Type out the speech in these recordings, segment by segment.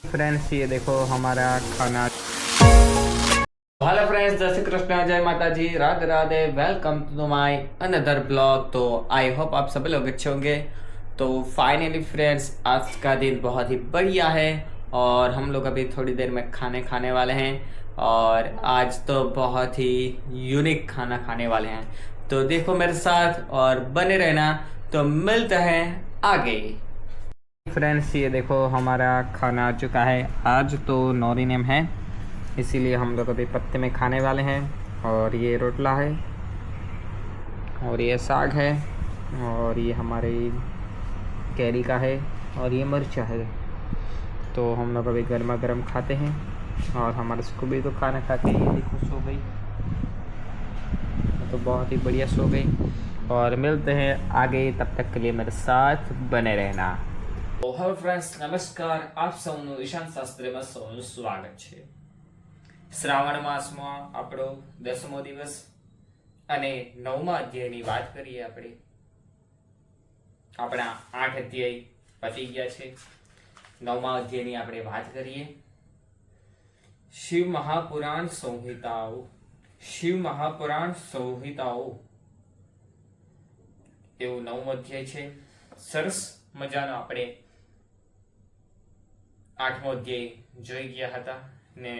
Friends ये देखो हमारा खाना। हेलो फ्रेंड्स, जय श्री कृष्ण, जय माता जी, Radhe Radhe. Welcome to my another blog. तो आई होप आप सभी लोग अच्छे होंगे। तो फाइनली फ्रेंड्स, आज का दिन बहुत ही बढ़िया है और हम लोग अभी थोड़ी देर में खाने वाले हैं। और आज तो बहुत ही यूनिक खाना खाने वाले हैं, तो देखो मेरे साथ और बने रहना। तो मिलते हैं आगे। फ्रेंड्स ये देखो हमारा खाना आ चुका है। आज तो नौरी नेम है, इसीलिए हम लोग अभी पत्ते में खाने वाले हैं। और ये रोटला है और ये साग है और ये हमारे कैरी का है और ये मिर्चा है। तो हम लोग अभी गर्मा गर्म खाते हैं। और हमारे सुबह तो खाना खा के ये देखो सो गई, तो बहुत ही बढ़िया सो गई। और मिलते हैं आगे, तब तक के लिए मेरे साथ बने रहना। હેલો ફ્રેન્ડ્સ, નમસ્કાર. આપ સૌનું ઈશાન શાસ્ત્રીમાં સૌનું સ્વાગત છે. શ્રાવણ માસમાં આપણો 10મો દિવસ અને 9મા અધ્યાયની વાત કરીએ. આપણા 8 અધ્યાય પતી ગયા છે. 9મા અધ્યાયની આપણે વાત કરીએ. શિવ મહાપુરાણ સંહિતાઓ. શિવ મહાપુરાણ સંહિતાઓ એવું 9મો અધ્યાય છે. સરસ મજાનો આપણે 8મો અધ્યાય જોઈ ગયા હતા ને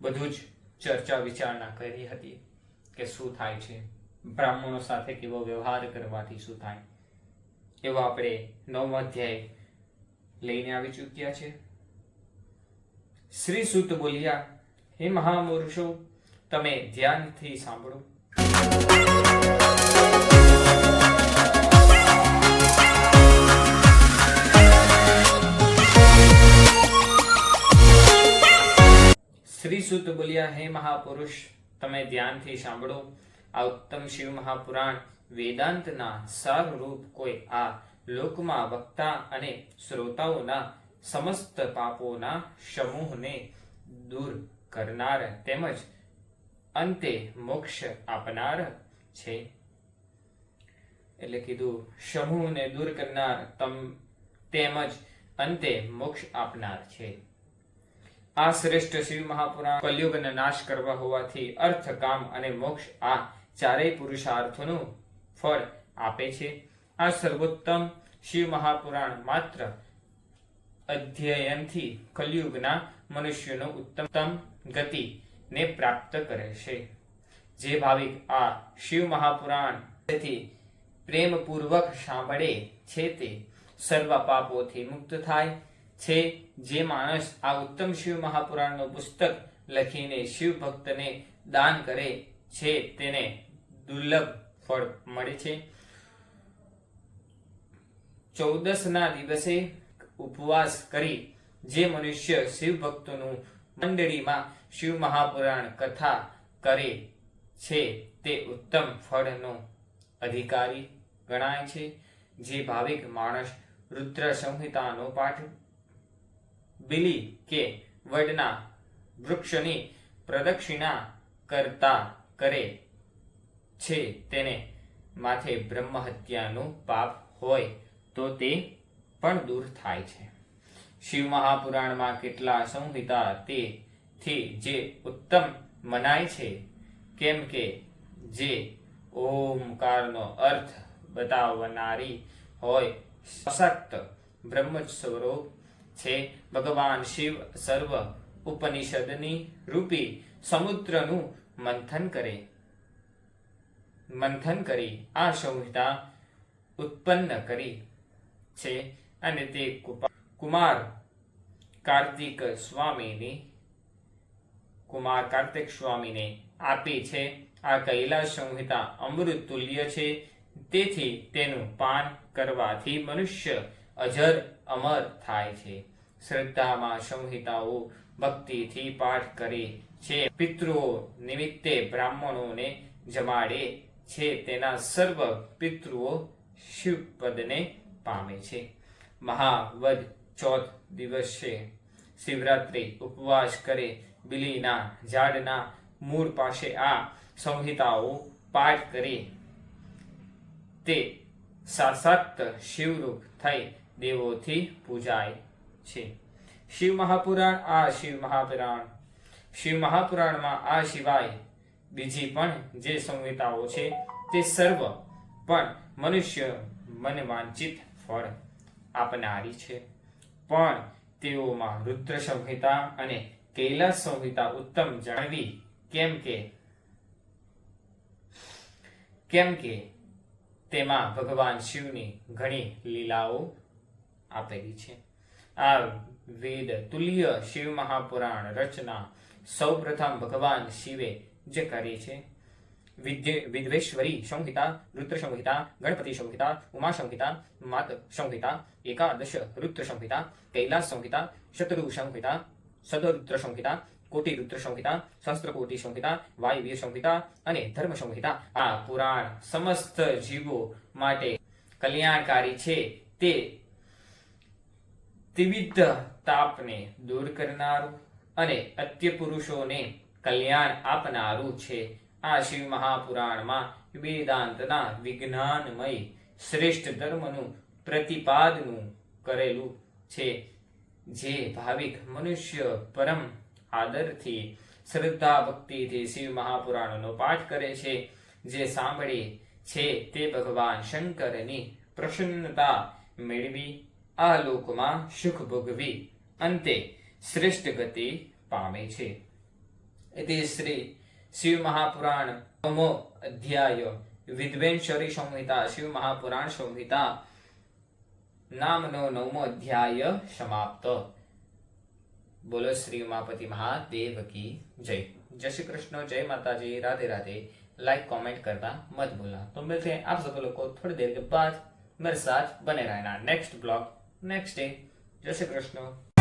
બધું જ ચર્ચા વિચારણા કરી હતી કે શું થાય છે, બ્રાહ્મણો સાથે કેવો વ્યવહાર કરવાથી શું થાય, એવો આપણે 9મો અધ્યાય લઈને આવી ચૂક્યા છે. શ્રી સૂત બોલ્યા, હે મહામુરુષો, તમે ધ્યાનથી સાંભળો. શ્રી સૂત બોલ્યા, હે મહાપુરુષ, તમે ધ્યાનથી સાંભળો. આ ઉત્તમ શિવ મહાપુરાણ વેદાંતના સારરૂપ કોઈ આ લોકમાં વક્તા અને શ્રોતાઓના સમસ્ત પાપોના સમૂહને દૂર કરનાર તેમજ અંતે મોક્ષ આપનાર છે. એટલે કીધું સમૂહને દૂર કરનાર તેમજ અંતે મોક્ષ આપનાર છે. આ શ્રેષ્ઠ શિવ મહાપુરાણ કલયુગનો નાશ કરવા હોવાથી અર્થ, કામ અને મોક્ષ આ ચારેય પુરુષાર્થોનું ફળ આપે છે. આ સર્વોત્તમ શિવ મહાપુરાણ માત્ર અધ્યયનથી કલયુગના મનુષ્યનો ઉત્તમ ગતિને પ્રાપ્ત કરે છે. જે ભાવિક આ શિવ મહાપુરાણ પ્રેમપૂર્વક સાંભળે છે તે સર્વ પાપોથી મુક્ત થાય છે. જે માણસ આ ઉત્તમ શિવ મહાપુરાણનું પુસ્તક લખીને શિવ ભક્તને દાન કરે છે તેને દુર્લભ ફળ મળે છે. 14ના દિવસે ઉપવાસ કરી જે મનુષ્ય શિવ ભક્તોનું મંડળીમાં શિવ મહાપુરાણ કથા કરે છે તે ઉત્તમ ફળનો અધિકારી ગણાય છે. જે ભાવિક માણસ રુદ્ર સંહિતાનો પાઠ બિલી કે વડના વૃક્ષની પ્રદક્ષિણા કરતા કરે છે તેને માથે બ્રહ્મ હત્યાનું પાપ હોય તો તે પણ દૂર થાય છે. શિવ મહાપુરાણમાં કેટલા સંહિતા તેથી જે ઉત્તમ મનાય છે, કેમ કે જે ઓમકારનો અર્થ બતાવનારી હોય, સશક્ત બ્રહ્મ સ્વરૂપ છે. ભગવાન શિવ સર્વ ઉપનિષદની રૂપી સમુદ્રનું મંથન કરી આ સંહિતા ઉત્પન્ન કરી છે અને તે કુમાર કાર્તિક સ્વામીને આપી છે. આ કૈલાસ સંહિતા અમૃત તુલ્ય છે, તેથી તેનું પાન કરવાથી મનુષ્ય અજર અમર થાય છે. શ્રદ્ધામાં સંહિતાઓ ભક્તિથી પાઠ કરે છે, પિતૃઓ નિમિત્તે બ્રાહ્મણોને જમાડે છે, તેના સર્વ પિતૃઓ શિવપદને પામે છે. મહાવદ ચોથ દિવસે શિવરાત્રિ ઉપવાસ કરે, બિલીના ઝાડના મૂળ પાસે આ સંહિતાઓ પાઠ કરે તે સાક્ષાત શિવરૂપ થઈ દેવોથી પૂજાય છે. શિવ મહાપુરાણમાં આ સિવાય બીજી પણ જે સંહિતાઓ છે તે સર્વ પણ મનુષ્ય મનવાંચિત ફળ આપનારી છે, પણ તેઓમાં રુદ્ર સંહિતા અને કૈલાસ સંહિતા ઉત્તમ જાણવી, કેમ કે તેમાં ભગવાન શિવની ઘણી લીલાઓ આપેલી છે. આ વેદ તુલ્ય શિવ મહાપુરાણ રચના સૌપ્રથમ ભગવાન શિવે જે કરી છે. વિદ્વેશ્વરી સંહિતા, રુદ્ર સંહિતા, ગણપતિ સંહિતા, ઉમા સંહિતા, માત સંહિતા, એકાદશ રુદ્ર સંહિતા, કૈલાસ સંહિતા, શત્રુ સંહિતા, સદરુદ્ર સંહિતા, કોટી રુદ્ર સંહિતા, સહસ્ત્રકોટી સંહિતા, વાયવ્ય સંહિતા અને ધર્મ સંહિતા. આ પુરાણ સમસ્ત જીવો માટે કલ્યાણકારી છે. તે ત્રિવિધ તાપને દૂર કરનારું અને અત્ય પુરુષોને કલ્યાણ આપનારું છે. આ શિવ મહાપુરાણમાં વેદાંતના વિજ્ઞાનમય શ્રેષ્ઠ ધર્મનું પ્રતિપાદનું કરેલું છે. જે ભાવિક મનુષ્ય પરમ આદરથી શ્રદ્ધા ભક્તિથી શિવ મહાપુરાણનો પાઠ કરે છે, જે સાંભળે છે તે ભગવાન શંકરની પ્રસન્નતા મેળવી આ લોકમાં સુખ ભોગવી અંતે શ્રેષ્ઠ ગતિ પામે છે. इति श्री शिव महापुराण 9मो अध्याय विद्वेश्वरी संहिता शिव महापुराण संहिता नामनो 9मो अध्याय समाप्त. बोलो श्री उमापति महादेव की जय. जय श्री कृष्ण, जय माता जी, राधे राधे. लाइक कमेंट करना मत भूलना. तो मिलते हैं आप सब लोग को थोड़ी देर के बाद. मेरे साथ बने रहना. Next blog next day. जय श्री कृष्ण.